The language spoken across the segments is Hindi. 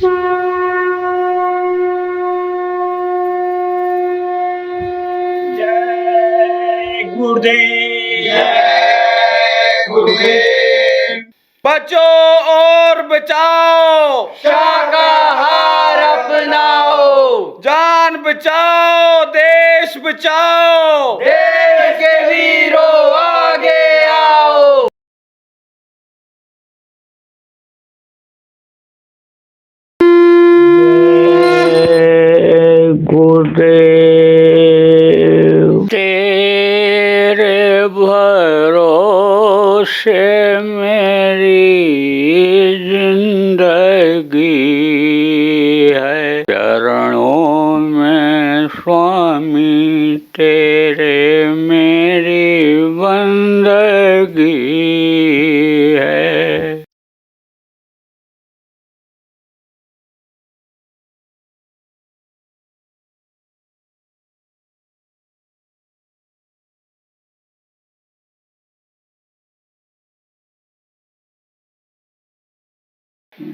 जय गुरुदेव, जय गुरुदेव। बचो और बचाओ, शाकाहार अपनाओ, जान बचाओ, देश बचाओ, देश के वीरों आगे आओ। जय गुरुदेव। तेरे भरोसे मेरी जिंदगी है, चरणों में स्वामी तेरे मेरी बंदगी है।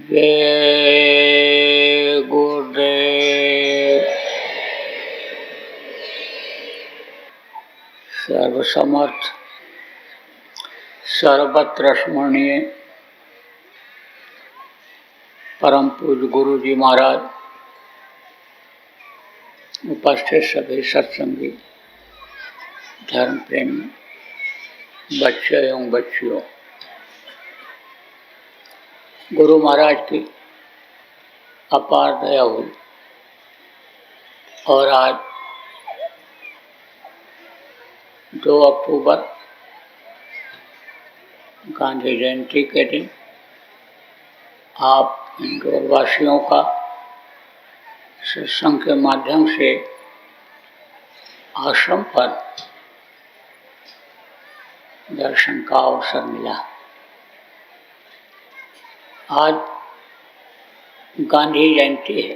जय गुरुदेव। सर्वसमर्थ सर्वत्र स्मरणीय परम पूज्य गुरु जी महाराज, उपस्थित सभी सत्संगी, धर्म प्रेमी, बच्चे एवं बच्चियों, गुरु महाराज की अपार दया हुई और आज 2 अक्टूबर गांधी जयंती के दिन आप इंदौर वासियों का सत्संग के माध्यम से आश्रम पर दर्शन का अवसर मिला। आज गांधी जयंती है।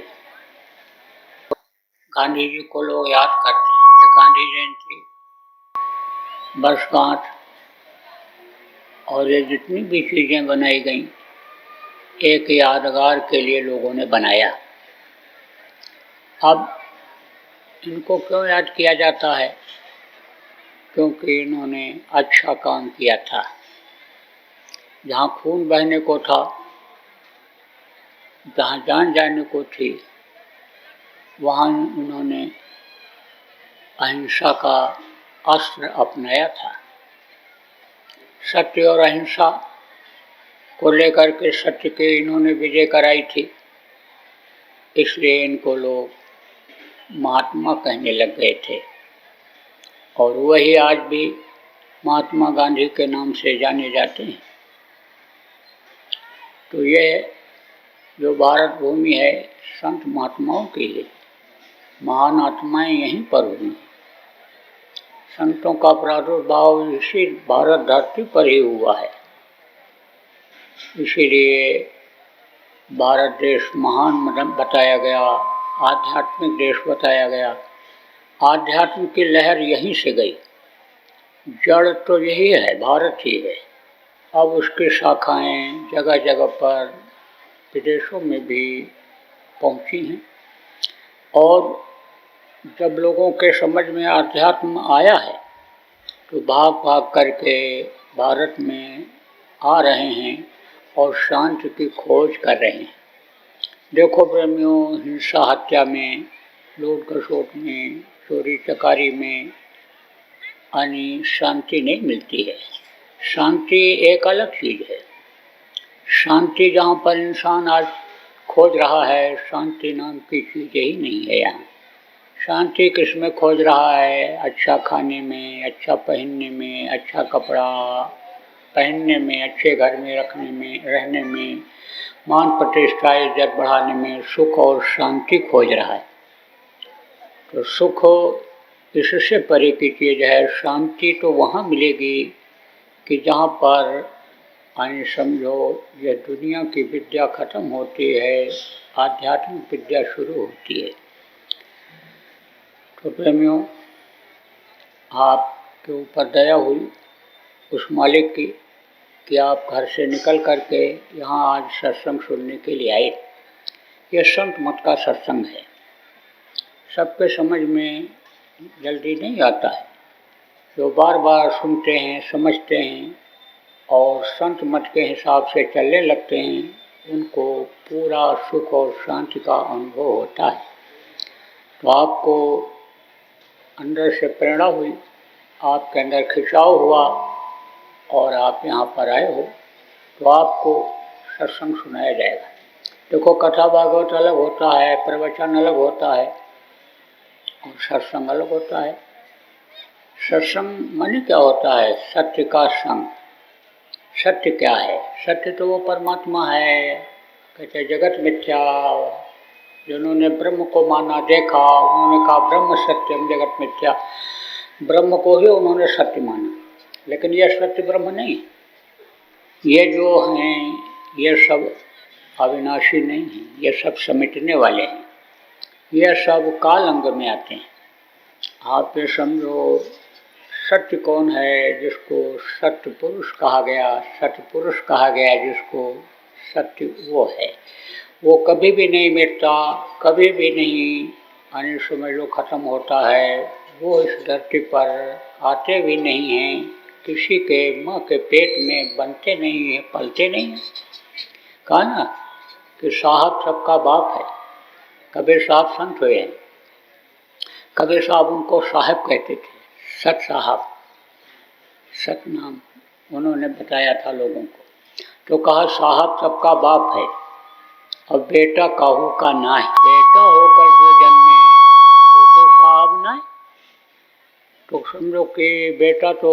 गांधी जी को लोग याद करते हैं। गांधी जयंती, वर्षगांठ और ये जितनी भी चीज़ें बनाई गई, एक यादगार के लिए लोगों ने बनाया। अब इनको क्यों याद किया जाता है? क्योंकि इन्होंने अच्छा काम किया था। जहाँ खून बहने को था, जहाँ जान जाने को थी, वहाँ उन्होंने अहिंसा का अस्त्र अपनाया था। सत्य और अहिंसा को लेकर के सत्य के इन्होंने विजय कराई थी, इसलिए इनको लोग महात्मा कहने लग गए थे। और वही आज भी महात्मा गांधी के नाम से जाने जाते हैं। तो ये जो भारत भूमि है, संत महात्माओं की है। महान आत्माएं यहीं पर हुई। संतों का प्रादुर्भाव इसी भारत धरती पर ही हुआ है। इसीलिए भारत देश महान बताया गया, आध्यात्मिक देश बताया गया। आध्यात्म की लहर यहीं से गई। जड़ तो यही है, भारत ही है। अब उसकी शाखाएं जगह जगह पर विदेशों में भी पहुंची हैं। और जब लोगों के समझ में आध्यात्म आया है, तो भाग भाग करके भारत में आ रहे हैं और शांति की खोज कर रहे हैं। देखो प्रेमियों, हिंसा हत्या में, लूट खसोट में, चोरी चकारी में यानी शांति नहीं मिलती है। शांति एक अलग चीज़ है। शांति जहाँ पर इंसान आज खोज रहा है, शांति नाम की चीज़ ही नहीं है यहाँ। शांति किस में खोज रहा है? अच्छा खाने में, अच्छा पहनने में, अच्छा कपड़ा पहनने में, अच्छे घर में रखने में, रहने में, मान प्रतिष्ठा इज्जत बढ़ाने में सुख और शांति खोज रहा है। तो सुख इससे परे की चीज़ है। शांति तो वहाँ मिलेगी कि जहाँ पर यानी समझो यह दुनिया की विद्या खत्म होती है, आध्यात्मिक विद्या शुरू होती है। तो प्रेमियों, आपके ऊपर दया हुई उस मालिक की कि आप घर से निकल करके यहाँ आज सत्संग सुनने के लिए आए। ये संत मत का सत्संग है। सबके समझ में जल्दी नहीं आता है। जो बार बार सुनते हैं, समझते हैं और संत मत के हिसाब से चलने लगते हैं, उनको पूरा सुख और शांति का अनुभव होता है। तो आपको अंदर से प्रेरणा हुई, आपके अंदर खिंचाव हुआ और आप यहाँ पर आए हो, तो आपको सत्संग सुनाया जाएगा। देखो, कथा भागवत अलग होता है, प्रवचन अलग होता है और सत्संग अलग होता है। सत्संग माने क्या होता है? सत्य का संग। सत्य क्या है? सत्य तो वो परमात्मा है। कहते जगत मिथ्या, जिन्होंने ब्रह्म को माना, देखा, उन्होंने कहा ब्रह्म सत्यम जगत मिथ्या। ब्रह्म को ही उन्होंने सत्य माना, लेकिन यह सत्य ब्रह्म नहीं। ये जो हैं ये सब अविनाशी नहीं हैं, ये सब समेटने वाले हैं, ये सब काल अंग में आते हैं। आप ये समझो, सत्य कौन है? जिसको सत्य पुरुष कहा गया, सत्य पुरुष कहा गया जिसको, सत्य वो है। वो कभी भी नहीं मिटता, कभी भी नहीं, यानी समझ लो खत्म होता है। वो इस धरती पर आते भी नहीं हैं, किसी के माँ के पेट में बनते नहीं हैं, पलते नहीं हैं। कहा ना कि साहब सबका बाप है। कबीर साहब संत हुए हैं। कबीर साहब उनको साहब कहते थे, सत साहब, सत नाम उन्होंने बताया था लोगों को। तो कहा साहब सबका बाप है और बेटा काहू का ना है। बेटा होकर जो जन्मे तो साहब ना है। तो समझो कि बेटा तो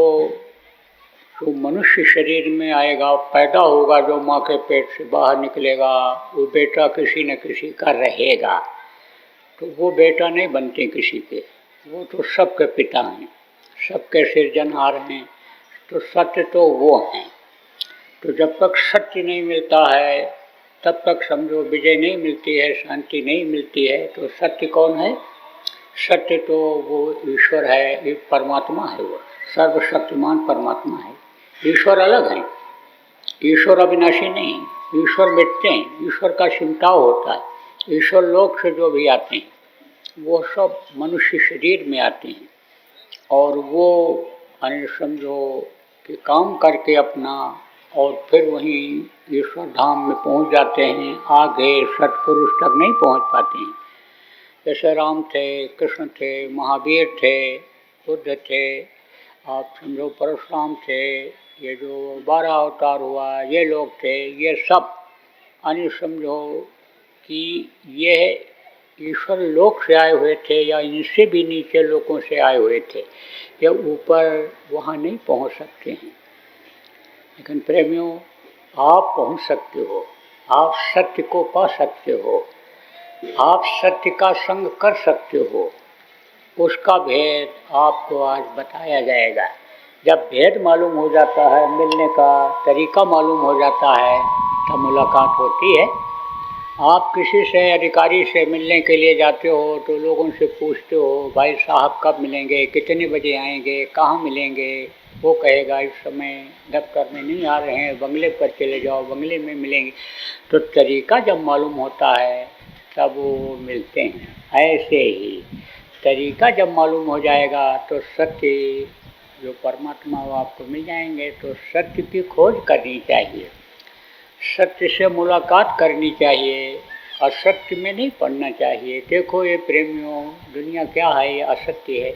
जो मनुष्य शरीर में आएगा, पैदा होगा, जो माँ के पेट से बाहर निकलेगा, वो बेटा किसी न किसी का रहेगा। तो वो बेटा नहीं बनते किसी के, वो तो सबके पिता हैं, सबके सिरजनहार हैं। तो सत्य तो वो हैं। तो जब तक सत्य नहीं मिलता है, तब तक समझो विजय नहीं मिलती है, शांति नहीं मिलती है। तो सत्य कौन है? सत्य तो वो ईश्वर है, एक परमात्मा है, वो सर्वशक्तिमान परमात्मा है। ईश्वर अलग है, ईश्वर अविनाशी नहीं है। ईश्वर मिटते हैं, ईश्वर का सिमटाव होता है। ईश्वर लोक से जो भी आते हैं वो सब मनुष्य शरीर में आते हैं और वो समझो कि काम करके अपना, और फिर वहीं ईश्वर धाम में पहुंच जाते हैं। आगे सत्पुरुष तक नहीं पहुंच पाते हैं। जैसे राम थे, कृष्ण थे, महावीर थे, बुद्ध थे, आप समझो परशुराम थे, ये जो 12 अवतार हुआ, ये लोग थे, ये सब समझो कि ये ईश्वर लोक से आए हुए थे या इनसे भी नीचे लोगों से आए हुए थे। ये ऊपर वहाँ नहीं पहुँच सकते हैं, लेकिन प्रेमियों आप पहुँच सकते हो। आप सत्य को पा सकते हो, आप सत्य का संग कर सकते हो। उसका भेद आपको आज बताया जाएगा। जब भेद मालूम हो जाता है, मिलने का तरीका मालूम हो जाता है, तब मुलाकात होती है। आप किसी से, अधिकारी से मिलने के लिए जाते हो तो लोगों से पूछते हो, भाई साहब कब मिलेंगे, कितने बजे आएंगे, कहाँ मिलेंगे? वो कहेगा इस समय दफ्तर में नहीं आ रहे हैं, बंगले पर चले जाओ, बंगले में मिलेंगे। तो तरीका जब मालूम होता है तब वो मिलते हैं। ऐसे ही तरीका जब मालूम हो जाएगा तो सत्य जो परमात्मा वो आपको मिल जाएंगे। तो सत्य की खोज करनी चाहिए, सत्य से मुलाकात करनी चाहिए, असत्य में नहीं पड़ना चाहिए। देखो ये प्रेमियों, दुनिया क्या है? ये असत्य है,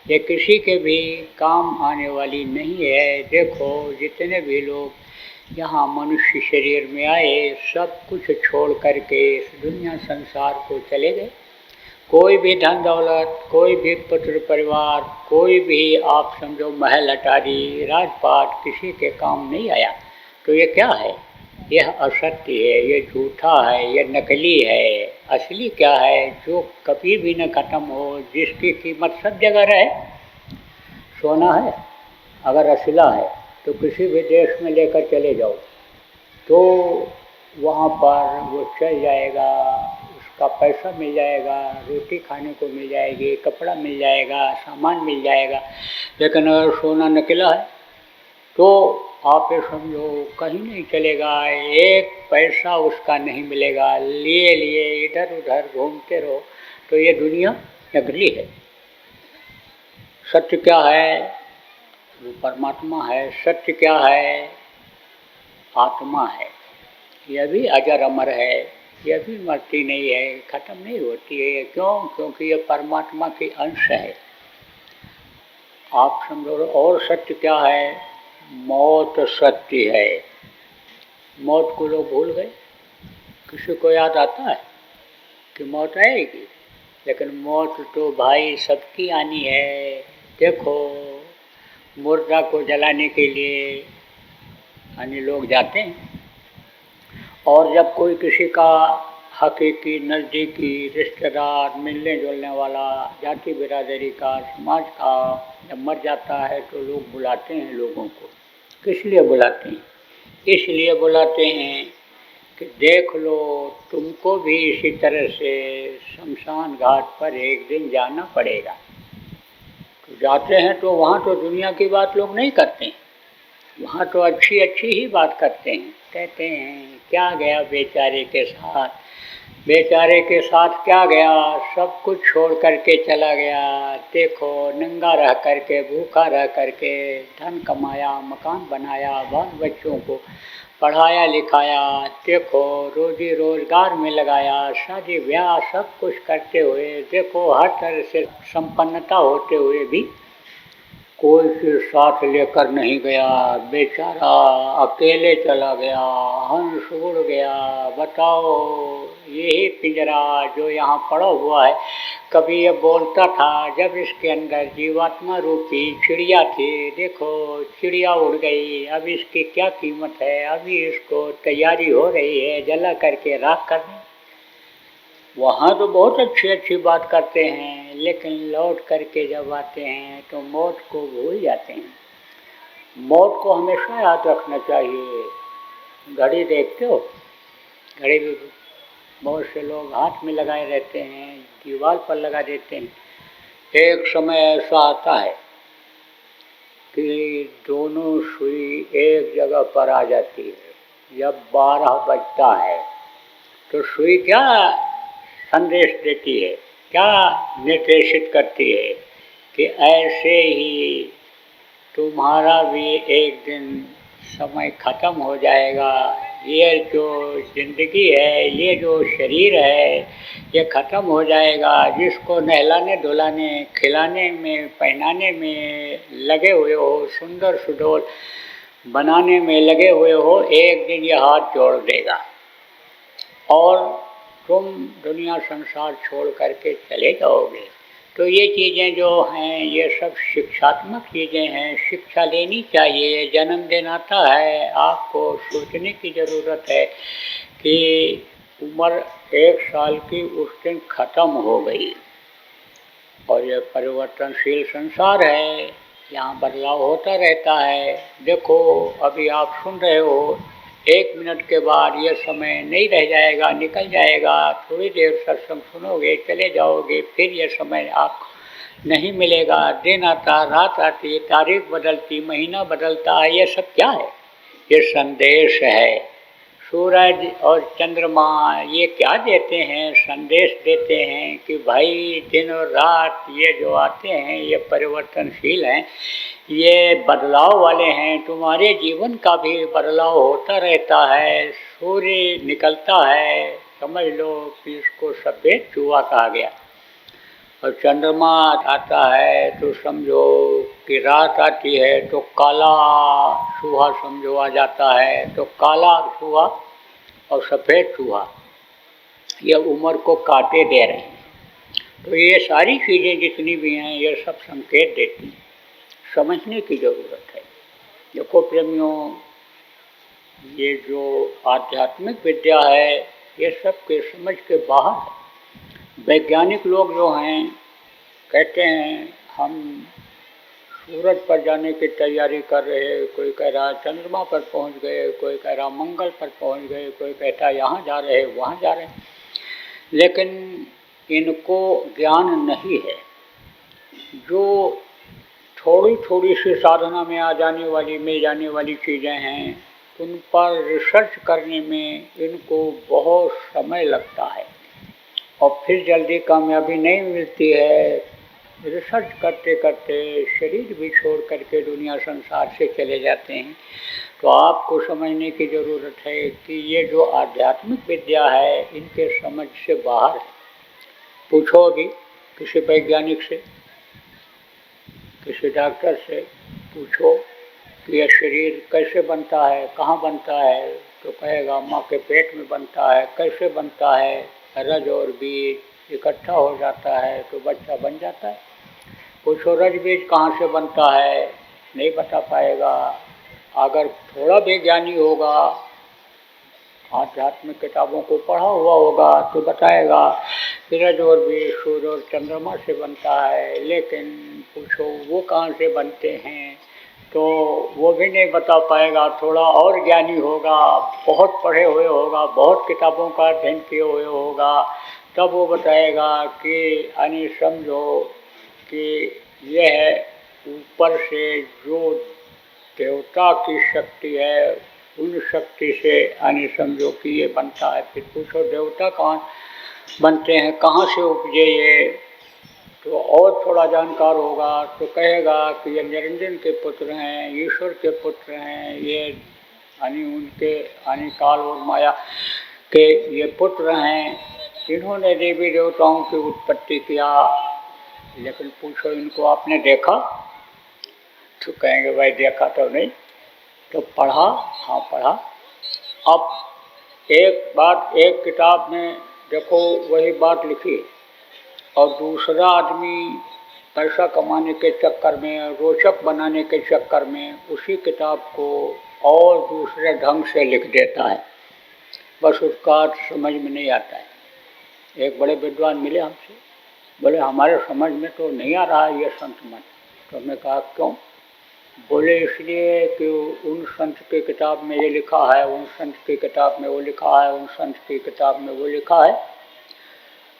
ये किसी के भी काम आने वाली नहीं है। देखो जितने भी लोग यहाँ मनुष्य शरीर में आए, सब कुछ छोड़ करके इस दुनिया संसार को चले गए। कोई भी धन दौलत, कोई भी पुत्र परिवार, कोई भी आप समझो महल अटारी, राजपाट किसी के काम नहीं आया। तो ये क्या है? यह असत्य है, ये झूठा है, ये नकली है। असली क्या है? जो कभी भी न खत्म हो, जिसकी कीमत सब जगह रहे। सोना है, अगर असला है तो किसी भी देश में लेकर चले जाओ तो वहाँ पर वो चल जाएगा, उसका पैसा मिल जाएगा, रोटी खाने को मिल जाएगी, कपड़ा मिल जाएगा, सामान मिल जाएगा। लेकिन अगर सोना नकला है तो आप ये समझो कहीं नहीं चलेगा। एक पैसा उसका नहीं मिलेगा, लिए लिए इधर उधर घूमते रहो तो ये दुनिया नकली है। सत्य क्या है? वो परमात्मा है। सत्य क्या है? आत्मा है। यह भी अजर अमर है, यह भी मरती नहीं है, खत्म नहीं होती है। क्यों? क्योंकि यह परमात्मा के अंश है। आप समझो। और सत्य क्या है? मौत सत्य है। मौत को लोग भूल गए। किसी को याद आता है कि मौत आएगी? लेकिन मौत तो भाई सबकी आनी है। देखो, मुर्दा को जलाने के लिए अन्य लोग जाते हैं, और जब कोई किसी का हकीकी नज़दीकी रिश्तेदार, मिलने जुलने वाला, जाति बिरादरी का, समाज का जब मर जाता है तो लोग बुलाते हैं लोगों को। किस लिए बुलाते हैं? इसलिए बुलाते हैं कि देख लो, तुमको भी इसी तरह से शमशान घाट पर एक दिन जाना पड़ेगा। तो जाते हैं तो वहाँ तो दुनिया की बात लोग नहीं करते हैं, वहाँ तो अच्छी अच्छी ही बात करते हैं। कहते हैं क्या गया बेचारे के साथ, बेचारे के साथ क्या गया, सब कुछ छोड़ करके चला गया। देखो, नंगा रह करके, भूखा रह करके धन कमाया, मकान बनाया, बाल बच्चों को पढ़ाया लिखाया, देखो रोजी रोजगार में लगाया, शादी ब्याह सब कुछ करते हुए, देखो हर तरह से संपन्नता होते हुए भी कोई के साथ लेकर नहीं गया। बेचारा अकेले चला गया, हंस उड़ गया। बताओ, यही पिंजरा जो यहाँ पड़ा हुआ है, कभी ये बोलता था जब इसके अंदर जीवात्मा रूपी चिड़िया थी। देखो, चिड़िया उड़ गई, अब इसकी क्या कीमत है? अभी इसको तैयारी हो रही है जला करके राख करने। वहाँ तो बहुत अच्छी अच्छी बात करते हैं, लेकिन लौट करके जब आते हैं तो मौत को भूल जाते हैं। मौत को हमेशा याद रखना चाहिए। घड़ी देखते हो? घड़ी भी बहुत से लोग हाथ में लगाए रहते हैं, दीवार पर लगा देते हैं। एक समय ऐसा आता है कि दोनों सुई एक जगह पर आ जाती है। जब 12 बजता है तो सुई क्या संदेश देती है, क्या निर्देशित करती है कि ऐसे ही तुम्हारा भी एक दिन समय खत्म हो जाएगा। ये जो जिंदगी है, ये जो शरीर है, ये खत्म हो जाएगा। जिसको नहलाने धुलाने, खिलाने में, पहनाने में लगे हुए हो, सुंदर सुडौल बनाने में लगे हुए हो, एक दिन ये हाथ जोड़ देगा और तुम दुनिया संसार छोड़ करके चले जाओगे। तो ये चीज़ें जो हैं, ये सब शिक्षात्मक चीज़ें हैं, शिक्षा लेनी चाहिए। जन्मदिन आता है, आपको सोचने की ज़रूरत है कि उम्र 1 साल की उस दिन ख़त्म हो गई और ये परिवर्तनशील संसार है, यहाँ बदलाव होता रहता है। देखो, अभी आप सुन रहे हो, 1 मिनट के बाद ये समय नहीं रह जाएगा, निकल जाएगा। थोड़ी देर सत्संग सुनोगे, चले जाओगे, फिर ये समय आप नहीं मिलेगा। दिन आता, रात आती, तारीख बदलती, महीना बदलता है। ये सब क्या है? ये संदेश है। सूरज और चंद्रमा ये क्या देते हैं? संदेश देते हैं कि भाई दिन और रात ये जो आते हैं ये परिवर्तनशील हैं, ये बदलाव वाले हैं। तुम्हारे जीवन का भी बदलाव होता रहता है। सूर्य निकलता है, समझ लो कि इसको सफ़ेद चूहा कहा गया, और चंद्रमा आता है तो समझो कि रात आती है तो काला चूहा समझो आ जाता है। तो काला चूहा और सफ़ेद चूहा ये उम्र को काटे दे रहे हैं। तो ये सारी चीज़ें जितनी भी हैं, ये सब संकेत देती हैं। समझने की ज़रूरत है। देखो प्रेमियों, ये जो आध्यात्मिक विद्या है, ये सब के समझ के बाहर है। वैज्ञानिक लोग जो हैं कहते हैं हम सूरज पर जाने की तैयारी कर रहे हैं, कोई कह रहा चंद्रमा पर पहुंच गए, कोई कह रहा मंगल पर पहुंच गए, कोई कहता यहाँ जा रहे हैं, वहाँ जा रहे हैं। लेकिन इनको ज्ञान नहीं है। जो थोड़ी थोड़ी सी साधना में आ जाने वाली, मिल जाने वाली चीज़ें हैं, उन पर रिसर्च करने में इनको बहुत समय लगता है और फिर जल्दी कामयाबी नहीं मिलती है। रिसर्च करते करते शरीर भी छोड़ करके दुनिया संसार से चले जाते हैं। तो आपको समझने की ज़रूरत है कि ये जो आध्यात्मिक विद्या है इनके समझ से बाहर है। पूछो अभी किसी वैज्ञानिक से, किसी डॉक्टर से पूछो कि यह शरीर कैसे बनता है, कहाँ बनता है, तो कहेगा माँ के पेट में बनता है। कैसे बनता है? रज और बीज इकट्ठा हो जाता है तो बच्चा बन जाता है। पूछो रज बीज कहाँ से बनता है, नहीं बता पाएगा। अगर थोड़ा भी ज्ञानी होगा, आध्यात्मिक किताबों को पढ़ा हुआ होगा तो बताएगा कि रज और बीज सूर्य और चंद्रमा से बनता है। लेकिन पूछो वो कहाँ से बनते हैं तो वो भी नहीं बता पाएगा। थोड़ा और ज्ञानी होगा, बहुत पढ़े हुए होगा, बहुत किताबों का अध्ययन किए हुए होगा, तब वो बताएगा कि यानी समझो कि यह ऊपर से जो देवता की शक्ति है उन शक्ति से यानी समझो कि ये बनता है। फिर पूछो देवता कहाँ बनते हैं, कहाँ से उपजे ये, तो और थोड़ा जानकार होगा तो कहेगा कि ये निरंजन के पुत्र हैं, ईश्वर के पुत्र हैं, ये यानी उनके यानी काल और माया के ये पुत्र हैं, इन्होंने देवी देवताओं की उत्पत्ति किया। लेकिन पूछो इनको आपने देखा तो कहेंगे भाई देखा तो नहीं, तो पढ़ा, हाँ पढ़ा। अब एक बात एक किताब में देखो वही बात लिखी और दूसरा आदमी पैसा कमाने के चक्कर में, रोचक बनाने के चक्कर में उसी किताब को और दूसरे ढंग से लिख देता है। बस उसका समझ में नहीं आता है। एक बड़े विद्वान मिले हमसे, बोले हमारे समझ में तो नहीं आ रहा है ये संत मत। तो हमने कहा क्यों? बोले इसलिए कि उन संत की किताब में ये लिखा है, उन संत की किताब में वो लिखा है, उन संत की किताब में वो लिखा है।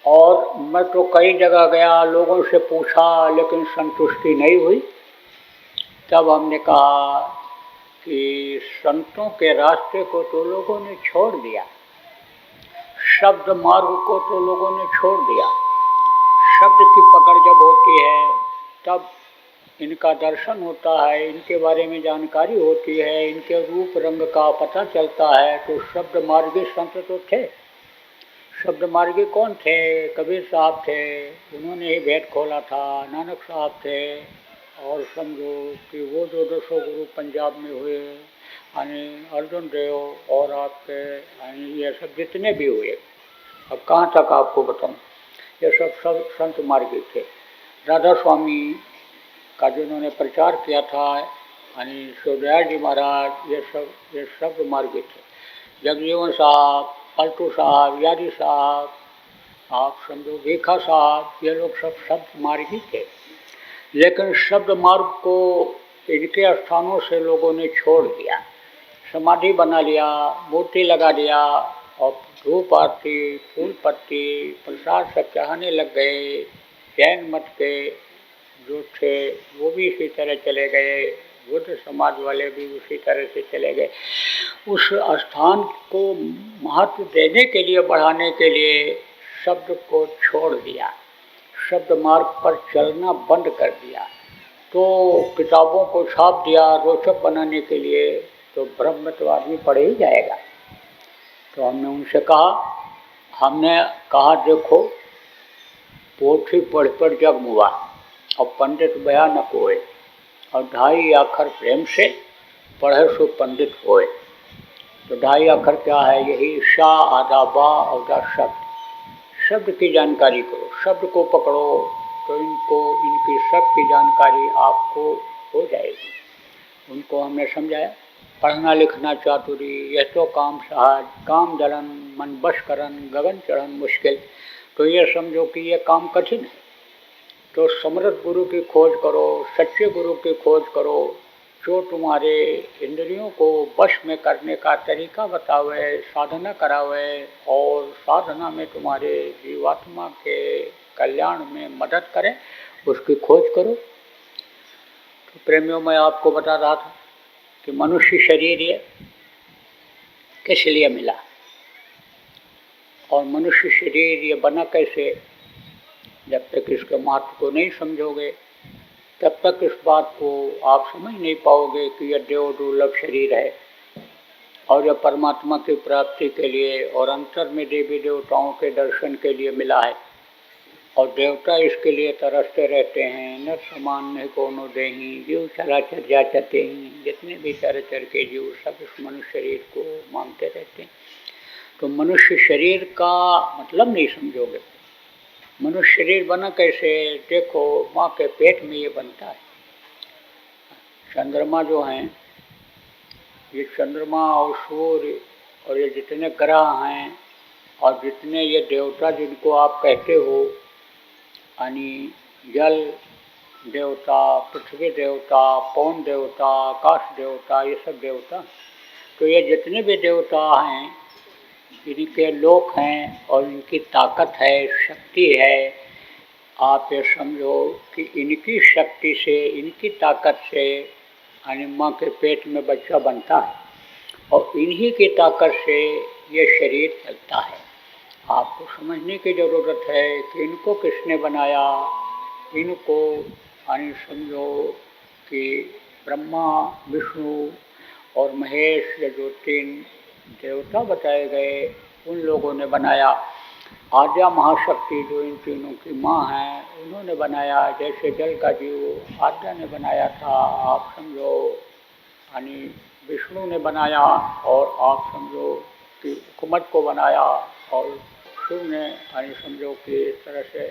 और मैं तो कई जगह गया, लोगों से पूछा, लेकिन संतुष्टि नहीं हुई। तब हमने कहा कि संतों के रास्ते को तो लोगों ने छोड़ दिया, शब्द मार्ग को तो लोगों ने छोड़ दिया। शब्द की पकड़ जब होती है तब इनका दर्शन होता है, इनके बारे में जानकारी होती है, इनके रूप रंग का पता चलता है। तो शब्द मार्गी संत तो थे। शब्द मार्गी कौन थे? कबीर साहब थे, उन्होंने ही भेद खोला था। नानक साहब थे, और समझो कि वो जो 200 गुरु पंजाब में हुए, यानी अर्जुन देव और आपके यानी ये सब जितने भी हुए, अब कहाँ तक आपको बताऊँ, ये सब संत मार्गी थे। राधा स्वामी का जिन्होंने प्रचार किया था यानी शिवदयाल जी महाराज, ये सब मार्गी थे। जगजीवन साहब, पलटू साहब, यारी साहब, आप समझो भीखा साहब, ये लोग सब शब्द मार्गी थे। लेकिन शब्द मार्ग को इनके स्थानों से लोगों ने छोड़ दिया, समाधि बना लिया, मूर्ति लगा दिया और धूप आरती, फूल पत्ती, प्रसाद सब चढ़ाने लग गए। जैन मत के जो थे वो भी इसी तरह चले गए, बुद्ध समाज वाले भी उसी तरह से चले गए। उस स्थान को महत्व देने के लिए, बढ़ाने के लिए शब्द को छोड़ दिया, शब्द मार्ग पर चलना बंद कर दिया। तो किताबों को छाप दिया रोचक बनाने के लिए, तो ब्रह्म तो आदमी पढ़ ही जाएगा। तो हमने उनसे कहा, देखो पोथी पढ़ पढ़ जग मुआ और पंडित भयानक होए, और 2.5 अक्षर प्रेम से पढ़े सो पंडित होए। तो 2.5 अक्षर क्या है? यही शा आधा बा और दा शब्द। शब्द की जानकारी करो, शब्द को पकड़ो तो इनकी सब की जानकारी आपको हो जाएगी। उनको हमने समझाया, पढ़ना लिखना चातुरी, यह तो काम सहज, काम जलन मन बश करन, गगन चढ़न मुश्किल। तो ये समझो कि ये काम कठिन है। तो समर्थ गुरु की खोज करो, सच्चे गुरु की खोज करो, जो तुम्हारे इंद्रियों को वश में करने का तरीका बतावे, साधना करावे और साधना में तुम्हारे जीवात्मा के कल्याण में मदद करें, उसकी खोज करो। तो प्रेमियों, मैं आपको बता रहा था कि मनुष्य शरीर ये किस लिए मिला और मनुष्य शरीर ये बना कैसे। जब तक इसके महत्व को नहीं समझोगे तब तक इस बात को आप समझ नहीं पाओगे कि यह देव दुर्लभ शरीर है और यह परमात्मा की प्राप्ति के लिए और अंतर में देवी देवताओं के दर्शन के लिए मिला है। और देवता इसके लिए तरसते रहते हैं। नर समान नहीं कोनो देही जीव चराचर जाचते हैं। जितने भी चराचर के जीव सब इस मनुष्य शरीर को मांगते रहते हैं। तो मनुष्य शरीर का मतलब नहीं समझोगे। मनुष्य शरीर बना कैसे, देखो माँ के पेट में ये बनता है। चंद्रमा जो हैं, ये चंद्रमा और सूर्य और ये जितने ग्रह हैं और जितने ये देवता जिनको आप कहते हो, यानी जल देवता, पृथ्वी देवता, पवन देवता, आकाश देवता, ये सब देवता, तो ये जितने भी देवता हैं इनके लोक हैं और इनकी ताकत है, शक्ति है। आप ये समझो कि इनकी शक्ति से, इनकी ताकत से यानी माँ के पेट में बच्चा बनता है और इन्हीं की ताकत से ये शरीर चलता है। आपको समझने की ज़रूरत है कि इनको किसने बनाया। इनको यानी समझो कि ब्रह्मा, विष्णु और महेश, ये जो तीन देवता बताए गए, उन लोगों ने बनाया। आद्या महाशक्ति जो इन तीनों की माँ है, उन्होंने बनाया। जैसे जल का जीव आद्या ने बनाया था, आप समझो यानी विष्णु ने बनाया। और आप समझो कि कुमत को बनाया और शिव ने यानी समझो कि इस तरह से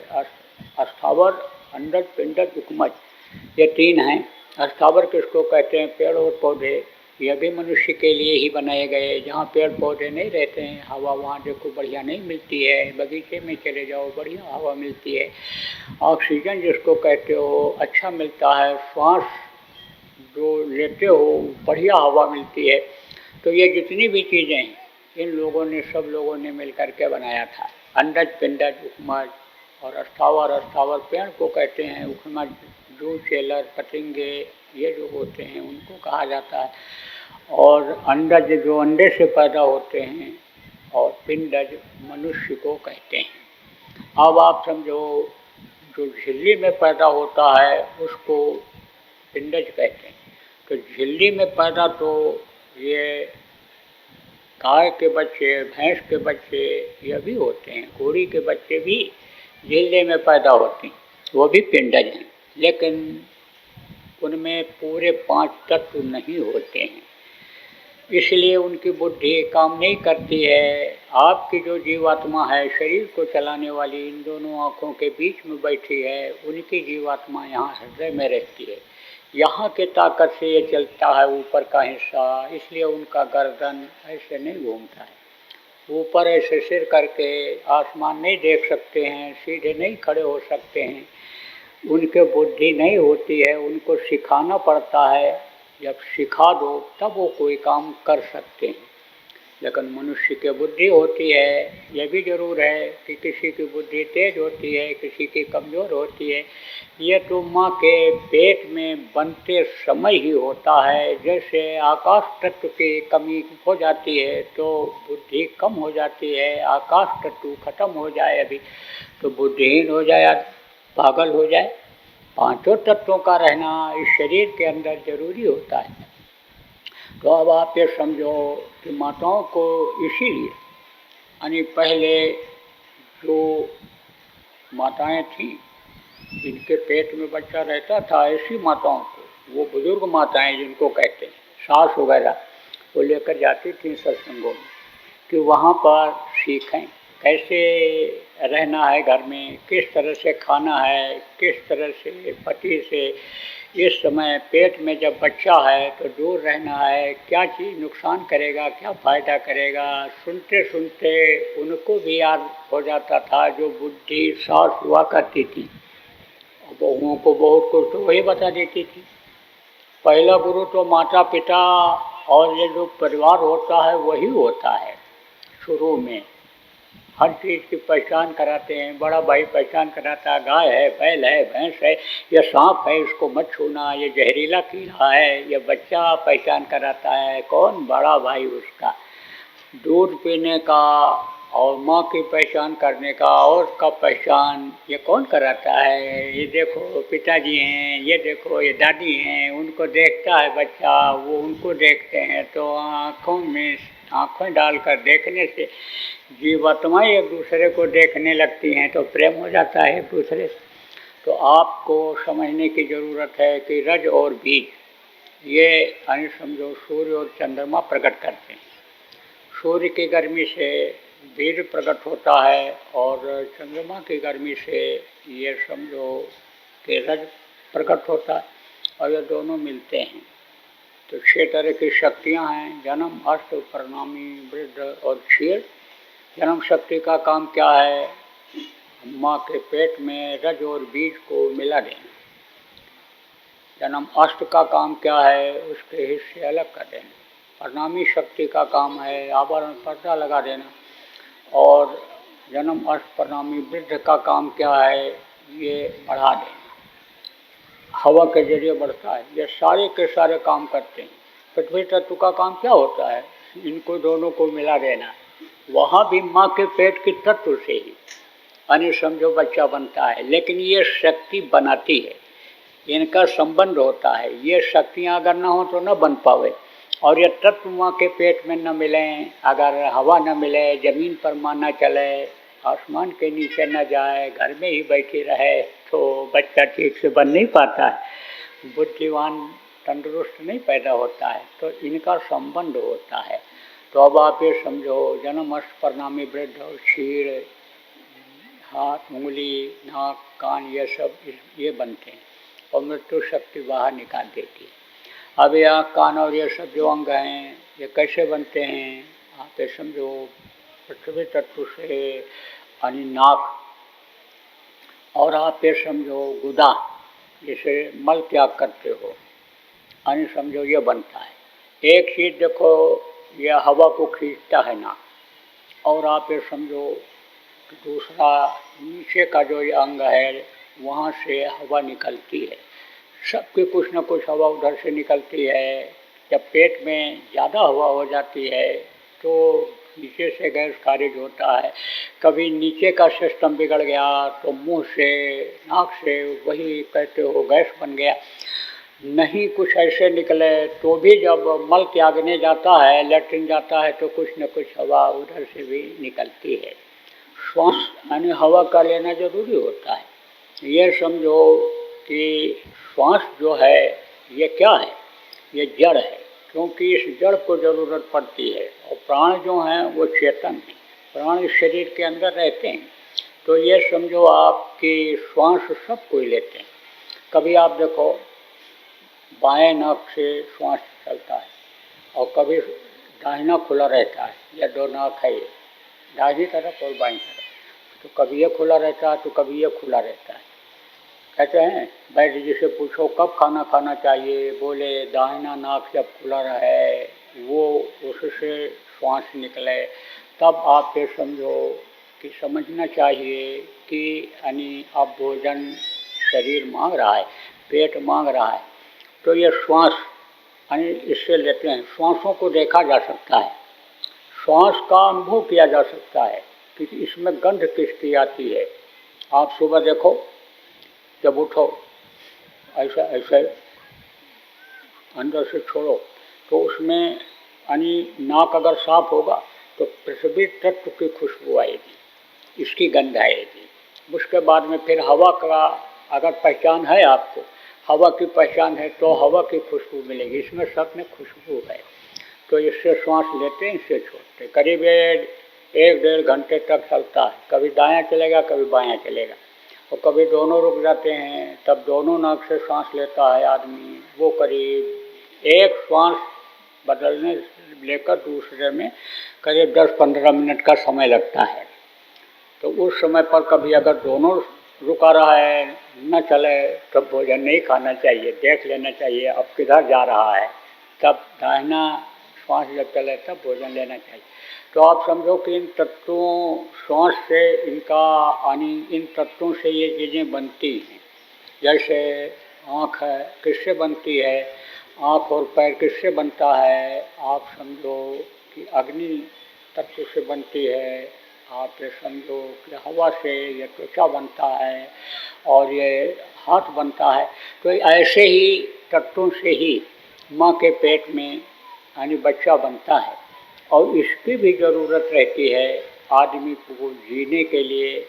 अस्थावर, अंडज, पिंडज, उपमज, ये तीन हैं। अस्थावर किसको कहते हैं, पेड़ और पौधे। यह भी मनुष्य के लिए ही बनाए गए। जहाँ पेड़ पौधे नहीं रहते हैं, हवा वहाँ देखो बढ़िया नहीं मिलती है। बगीचे में चले जाओ बढ़िया हवा मिलती है। ऑक्सीजन जिसको कहते हो अच्छा मिलता है। श्वास जो लेते हो बढ़िया हवा मिलती है। तो ये जितनी भी चीज़ें हैं इन लोगों ने, सब लोगों ने मिल करके बनाया था। अंडज, पिंडज, उपमज और अस्थावर। अस्थावर पेड़ को कहते हैं। उपमज जू, चेलर, पतंगे ये जो होते हैं उनको कहा जाता है। और अंडज जो अंडे से पैदा होते हैं और पिंडज मनुष्य को कहते हैं। अब आप समझो जो झिल्ली में पैदा होता है उसको पिंडज कहते हैं। तो झिल्ली में पैदा तो ये गाय के बच्चे, भैंस के बच्चे ये भी होते हैं। घोड़ी के बच्चे भी झिल्ली में पैदा होते हैं, वो भी पिंडज हैं। लेकिन उनमें पूरे 5 तत्व नहीं होते हैं, इसलिए उनकी बुद्धि काम नहीं करती है। आपकी जो जीवात्मा है, शरीर को चलाने वाली, इन दोनों आँखों के बीच में बैठी है, उनकी जीवात्मा यहाँ हृदय में रहती है। यहाँ के ताकत से ये चलता है ऊपर का हिस्सा, इसलिए उनका गर्दन ऐसे नहीं घूमता है। ऊपर ऐसे सिर करके आसमान नहीं देख सकते हैं, सीधे नहीं खड़े हो सकते हैं। उनके बुद्धि नहीं होती है, उनको सिखाना पड़ता है। जब सिखा दो तब वो कोई काम कर सकते हैं। लेकिन मनुष्य की बुद्धि होती है। यह भी जरूर है कि किसी की बुद्धि तेज होती है, किसी की कमज़ोर होती है। ये तो माँ के पेट में बनते समय ही होता है। जैसे आकाश तत्व की कमी हो जाती है तो बुद्धि कम हो जाती है। आकाश तत्व खत्म हो जाए अभी तो बुद्धिहीन हो जाए, पागल हो जाए। पांचों तत्वों का रहना इस शरीर के अंदर जरूरी होता है। तो अब आप ये समझो कि माताओं को इसीलिए यानी पहले जो माताएं थीं जिनके पेट में बच्चा रहता था, ऐसी माताओं को, वो बुजुर्ग माताएं जिनको कहते हैं, सास वगैरह, वो लेकर जाती थी सत्संगों में कि वहाँ पर सीखें कैसे रहना है घर में, किस तरह से खाना है, किस तरह से पति से इस समय पेट में जब बच्चा है तो दूर रहना है, क्या चीज़ नुकसान करेगा, क्या फ़ायदा करेगा। सुनते सुनते उनको भी याद हो जाता था जो बुद्धि सास हुआ करती थी। बहुओं को बहुत कुछ तो वही बता देती थी। पहला गुरु तो माता पिता और ये जो परिवार होता है वही होता है। शुरू में हर चीज़ की पहचान कराते हैं। बड़ा भाई पहचान कराता है, गाय है, बैल है, भैंस है, यह सांप है, इसको मत छूना, ये जहरीला कीड़ा है। यह बच्चा पहचान कराता है कौन, बड़ा भाई उसका। दूध पीने का और माँ की पहचान करने का और उसका पहचान ये कौन कराता है? ये देखो पिताजी हैं, ये देखो ये दादी हैं, उनको देखता है बच्चा, वो उनको देखते हैं तो आँखें डालकर देखने से जीवात्माएं एक दूसरे को देखने लगती हैं तो प्रेम हो जाता है एक दूसरे से। तो आपको समझने की ज़रूरत है कि रज और बीज ये यानी समझो सूर्य और चंद्रमा प्रकट करते हैं। सूर्य की गर्मी से बीज प्रकट होता है और चंद्रमा की गर्मी से ये समझो कि रज प्रकट होता है और ये दोनों मिलते हैं। तो 6 तरह की शक्तियाँ हैं, जन्म, अष्ट, परिणामी, वृद्ध और क्षीर। जन्म शक्ति का काम क्या है? माँ के पेट में रज और बीज को मिला देना। जन्म अष्ट का काम क्या है? उसके हिस्से अलग कर देना। परिणामी शक्ति का काम है आवरण पर्दा लगा देना। और जन्म अष्ट परिणामी वृद्ध का काम क्या है? ये बढ़ा देना, हवा के जरिए बढ़ता है। ये सारे के सारे काम करते हैं। पृथ्वी तत्व का काम क्या होता है? इनको दोनों को मिला देना। वहाँ भी माँ के पेट की तत्व से ही यानी समझो बच्चा बनता है, लेकिन ये शक्ति बनाती है, इनका संबंध होता है। ये शक्तियाँ अगर ना हो तो न बन पावे। और ये तत्व माँ के पेट में न मिलें, अगर हवा न मिले, ज़मीन पर माँ न चले, आसमान के नीचे न जाए, घर में ही बैठी रहे तो बच्चा ठीक से बन नहीं पाता है, बुद्धिमान तंदुरुस्त नहीं पैदा होता है। तो इनका संबंध होता है। तो अब आप ये समझो जन्म अष्ट परिणामी वृद्ध और क्षीर, हाथ, उंगली, नाक, कान, ये सब ये बनते हैं और मृत्यु शक्ति बाहर निकाल देती है। अब यह कान और ये सब जो अंग हैं ये कैसे बनते हैं? आप ये समझो पृथ्वी तत्व से यानी नाक, और आप ये समझो गुदा, जिसे मल त्याग करते हो, यानी समझो ये बनता है। एक चीज़ देखो, यह हवा को खींचता है नाक, और आप ये समझो दूसरा नीचे का जो ये अंग है वहाँ से हवा निकलती है। सबकी कुछ न कुछ हवा उधर से निकलती है। जब पेट में ज़्यादा हवा हो जाती है तो नीचे से गैस खारिज होता है। कभी नीचे का सिस्टम बिगड़ गया तो मुंह से, नाक से, वही कहते हो गैस बन गया। नहीं कुछ ऐसे निकले तो भी जब मल त्यागने जाता है, लेटरिन जाता है, तो कुछ न कुछ हवा उधर से भी निकलती है। श्वास यानी हवा का लेना जरूरी होता है। ये समझो कि श्वास जो है ये क्या है? ये जड़ है, क्योंकि इस जड़ को ज़रूरत पड़ती है। और प्राण जो हैं वो चेतन हैं, प्राण इस शरीर के अंदर रहते हैं। तो ये समझो आपकी श्वास सब कोई लेते हैं। कभी आप देखो बाएं नाक से श्वास चलता है और कभी दाहिना खुला रहता है, या दो नाक है ये, दाहिनी तरफ और बाईं तरफ। तो कभी ये खुला रहता है तो कभी ये खुला रहता है। कहते हैं वैद्य जी से पूछो कब खाना खाना चाहिए, बोले दाहिना नाक जब खुला रहे, वो उससे श्वास निकले, तब आप ये समझो कि समझना चाहिए कि यानी अब भोजन शरीर मांग रहा है, पेट मांग रहा है। तो ये श्वास यानी इससे लेते हैं। श्वासों को देखा जा सकता है, श्वास का अनुभव किया जा सकता है कि इसमें गंध किसकी आती है। आप सुबह देखो, जब उठो ऐसा ऐसे अंदर से छोड़ो तो उसमें यानी नाक अगर साफ होगा तो पृथ्वी तत्व की खुशबू आएगी, इसकी गंध आएगी। उसके बाद में फिर हवा का अगर पहचान है आपको, हवा की पहचान है तो हवा की खुशबू मिलेगी। इसमें सब में खुशबू है। तो इससे श्वास लेते हैं, इससे छोड़ते हैं। करीब 1-1.5 घंटे तक चलता है। कभी दायां चलेगा, कभी बायां चलेगा, और कभी दोनों रुक जाते हैं। तब दोनों नाक से सांस लेता है आदमी। वो करीब एक श्वास बदलने लेकर दूसरे में करीब 10-15 मिनट का समय लगता है। तो उस समय पर कभी अगर दोनों रुका रहा है, न चले, तब भोजन नहीं खाना चाहिए, देख लेना चाहिए अब किधर जा रहा है। तब दाहिना श्वास जब चले तब भोजन लेना चाहिए। तो आप समझो कि इन तत्वों, श्वास से इनका यानी इन तत्वों से ये चीज़ें बनती हैं। जैसे आँख है, किससे बनती है? आँख और पैर किससे बनता है? आप समझो कि अग्नि तत्व से बनती है। आप ये समझो कि हवा से ये त्वचा बनता है और ये हाथ बनता है। तो ऐसे ही तत्वों से ही माँ के पेट में यानी बच्चा बनता है और इसकी भी ज़रूरत रहती है आदमी को जीने के लिए।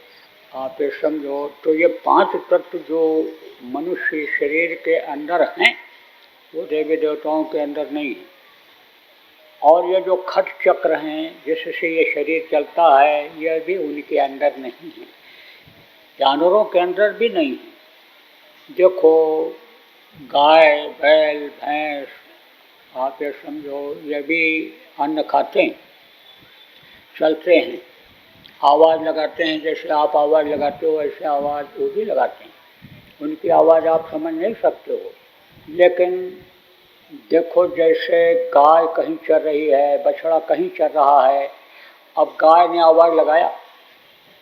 आप ये समझो तो ये 5 तत्व जो मनुष्य शरीर के अंदर हैं वो देवी देवताओं के अंदर नहीं है। और ये जो खट चक्र हैं जिससे ये शरीर चलता है यह भी उनके अंदर नहीं है, जानवरों के अंदर भी नहीं है। देखो गाय बैल भैंस आप ये समझो ये भी अन्न खाते हैं, चलते हैं, आवाज़ लगाते हैं। जैसे आप आवाज़ लगाते हो वैसे आवाज़ वो भी लगाते हैं। उनकी आवाज़ आप समझ नहीं सकते हो, लेकिन देखो जैसे गाय कहीं चर रही है, बछड़ा कहीं चर रहा है, अब गाय ने आवाज़ लगाया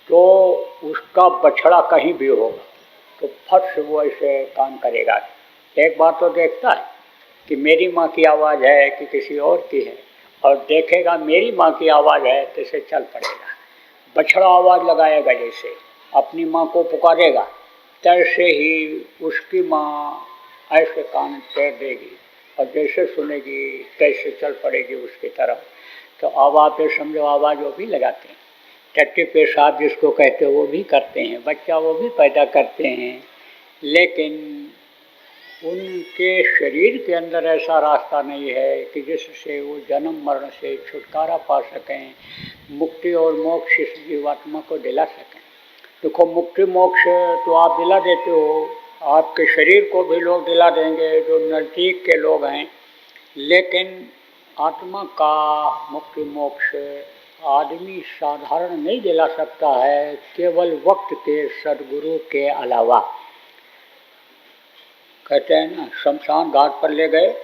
तो उसका बछड़ा कहीं भी होगा तो फट से वो ऐसे काम करेगा। एक बार तो देखता है कि मेरी माँ की आवाज़ है कि किसी और की है, और देखेगा मेरी माँ की आवाज़ है तो इसे चल पड़ेगा। बछड़ा आवाज़ लगाएगा जैसे अपनी माँ को पुकारेगा, तैसे ही उसकी माँ ऐसे कान फेर देगी और जैसे सुनेगी तैसे चल पड़ेगी उसकी तरफ। तो अब आप ये समझो आवाज़ वो भी लगाते हैं। टट्टी पेशाब जिसको कहते हैं वो भी करते हैं, बच्चा वो भी पैदा करते हैं, लेकिन उनके शरीर के अंदर ऐसा रास्ता नहीं है कि जिससे वो जन्म मरण से छुटकारा पा सकें, मुक्ति और मोक्ष इस जीवात्मा को दिला सकें। देखो मुक्ति मोक्ष तो आप दिला देते हो, आपके शरीर को भी लोग दिला देंगे जो नज़दीक के लोग हैं, लेकिन आत्मा का मुक्ति मोक्ष आदमी साधारण नहीं दिला सकता है, केवल वक्त के सदगुरु के अलावा। कहते हैं ना, शमशान घाट पर ले गए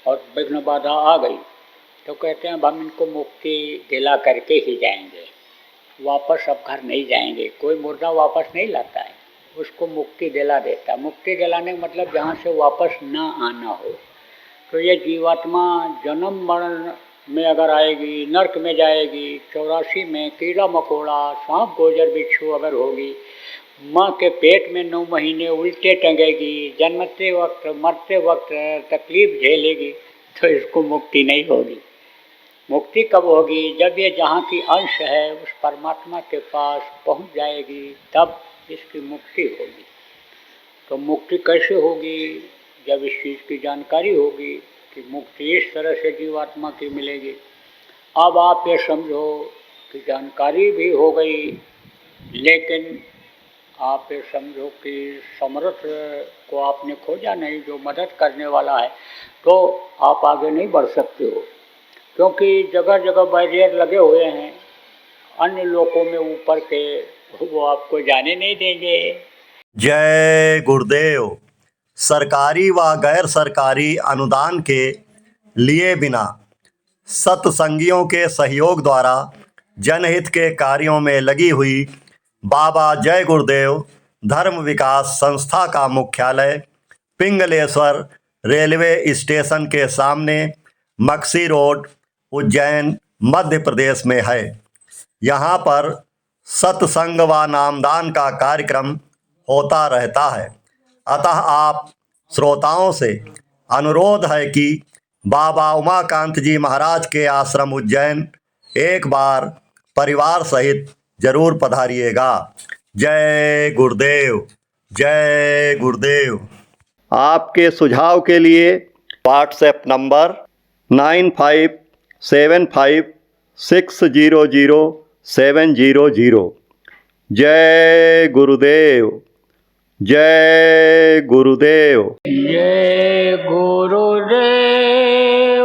और विघ्न बाधा आ गई तो कहते हैं अब हम इनको मुक्ति दिला करके ही जाएंगे, वापस अब घर नहीं जाएंगे। कोई मुर्दा वापस नहीं लाता है, उसको मुक्ति दिला देता है। मुक्ति दिलाने का मतलब जहाँ से वापस ना आना हो। तो ये जीवात्मा जन्म मरण में अगर आएगी, नर्क में जाएगी, 84 में कीड़ा मकोड़ा सांप गोजर बिच्छू अगर होगी, माँ के पेट में 9 महीने उल्टे टंगेगी, जन्मते वक्त मरते वक्त तकलीफ झेलेगी, तो इसको मुक्ति नहीं होगी। मुक्ति कब होगी? जब ये जहाँ की अंश है उस परमात्मा के पास पहुँच जाएगी, तब इसकी मुक्ति होगी। तो मुक्ति कैसे होगी? जब इस चीज़ की जानकारी होगी कि मुक्ति इस तरह से जीवात्मा की मिलेगी। अब आप ये समझो कि जानकारी भी हो गई, लेकिन आप ये समझो कि समर्थ को आपने खोजा नहीं जो मदद करने वाला है, तो आप आगे नहीं बढ़ सकते हो, क्योंकि जगह जगह बैरियर लगे हुए हैं अन्य लोगों में ऊपर के, वो आपको जाने नहीं देंगे। जय गुरुदेव। सरकारी व गैर सरकारी अनुदान के लिए बिना सत्संगियों के सहयोग द्वारा जनहित के कार्यों में लगी हुई बाबा जय गुरुदेव धर्म विकास संस्था का मुख्यालय पिंगलेश्वर रेलवे स्टेशन के सामने मक्सी रोड, उज्जैन, मध्य प्रदेश में है। यहाँ पर सत्संग व नामदान का कार्यक्रम होता रहता है। अतः आप श्रोताओं से अनुरोध है कि बाबा उमाकांत जी महाराज के आश्रम उज्जैन एक बार परिवार सहित जरूर पधारिएगा। जय गुरुदेव, जय गुरुदेव। आपके सुझाव के लिए व्हाट्सएप नंबर 9575600700। जय गुरुदेव, जय गुरुदेव। जय गुरुदेव।